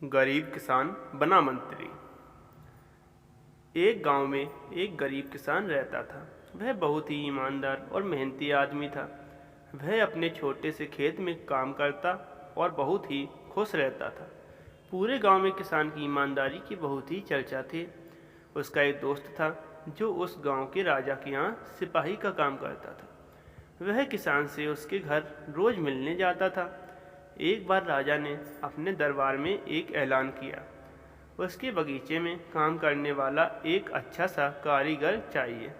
गरीब किसान बना मंत्री। एक गांव में एक गरीब किसान रहता था। वह बहुत ही ईमानदार और मेहनती आदमी था। वह अपने छोटे से खेत में काम करता और बहुत ही खुश रहता था। पूरे गांव में किसान की ईमानदारी की बहुत ही चर्चा थी। उसका एक दोस्त था जो उस गांव के राजा के यहाँ सिपाही का काम करता था। वह किसान से उसके घर रोज मिलने जाता था। एक बार राजा ने अपने दरबार में एक ऐलान किया। उसके बगीचे में काम करने वाला एक अच्छा सा कारीगर चाहिए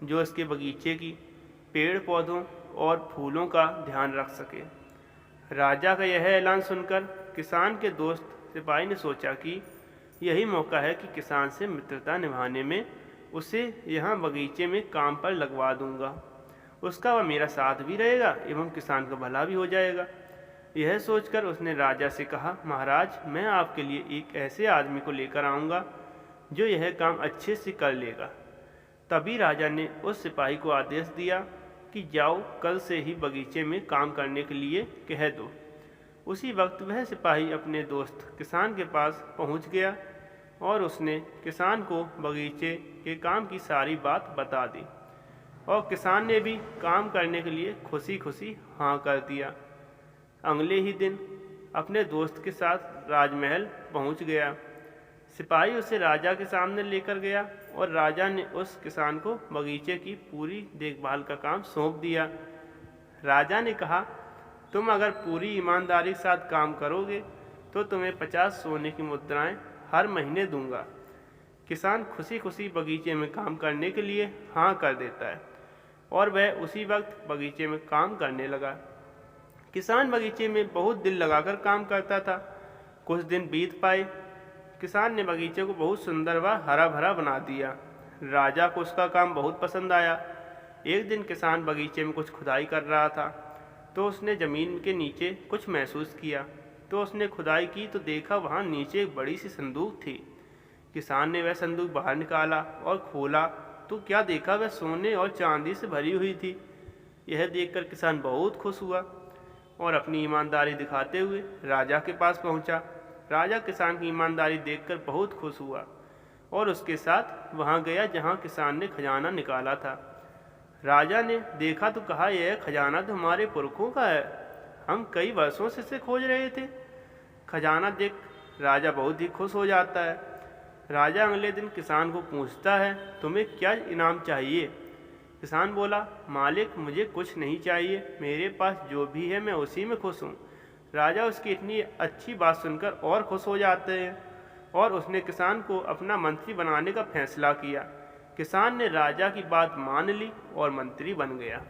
जो उसके बगीचे की पेड़ पौधों और फूलों का ध्यान रख सके। राजा का यह ऐलान सुनकर किसान के दोस्त सिपाही ने सोचा कि यही मौका है कि किसान से मित्रता निभाने में उसे यहाँ बगीचे में काम पर लगवा दूंगा। उसका वह मेरा साथ भी रहेगा एवं किसान का भला भी हो जाएगा। यह सोचकर उसने राजा से कहा, महाराज, मैं आपके लिए एक ऐसे आदमी को लेकर आऊँगा जो यह काम अच्छे से कर लेगा। तभी राजा ने उस सिपाही को आदेश दिया कि जाओ, कल से ही बगीचे में काम करने के लिए कह दो। उसी वक्त वह सिपाही अपने दोस्त किसान के पास पहुंच गया और उसने किसान को बगीचे के काम की सारी बात बता दी और किसान ने भी काम करने के लिए खुशी खुशी हाँ कर दिया। अगले ही दिन अपने दोस्त के साथ राजमहल पहुंच गया। सिपाही उसे राजा के सामने लेकर गया और राजा ने उस किसान को बगीचे की पूरी देखभाल का काम सौंप दिया। राजा ने कहा, तुम अगर पूरी ईमानदारी के साथ काम करोगे तो तुम्हें 50 सोने की मुद्राएं हर महीने दूंगा। किसान खुशी खुशी बगीचे में काम करने के लिए हाँ कर देता है और वह उसी वक्त बगीचे में काम करने लगा। किसान बगीचे में बहुत दिल लगाकर काम करता था। कुछ दिन बीत पाए। किसान ने बगीचे को बहुत सुंदर व हरा भरा बना दिया। राजा को उसका काम बहुत पसंद आया। एक दिन किसान बगीचे में कुछ खुदाई कर रहा था तो उसने ज़मीन के नीचे कुछ महसूस किया। तो उसने खुदाई की तो देखा वहाँ नीचे एक बड़ी सी संदूक थी। किसान ने वह संदूक बाहर निकाला और खोला तो क्या देखा, वह सोने और चांदी से भरी हुई थी। यह देखकर किसान बहुत खुश हुआ और अपनी ईमानदारी दिखाते हुए राजा के पास पहुंचा। राजा किसान की ईमानदारी देखकर बहुत खुश हुआ और उसके साथ वहां गया जहां किसान ने खजाना निकाला था। राजा ने देखा तो कहा, यह खजाना तो हमारे पुरखों का है, हम कई वर्षों से इसे खोज रहे थे। खजाना देख राजा बहुत ही खुश हो जाता है। राजा अगले दिन किसान को पूछता है, तुम्हें क्या इनाम चाहिए? किसान बोला, मालिक, मुझे कुछ नहीं चाहिए, मेरे पास जो भी है मैं उसी में खुश हूँ। राजा उसकी इतनी अच्छी बात सुनकर और खुश हो जाते हैं और उसने किसान को अपना मंत्री बनाने का फैसला किया। किसान ने राजा की बात मान ली और मंत्री बन गया।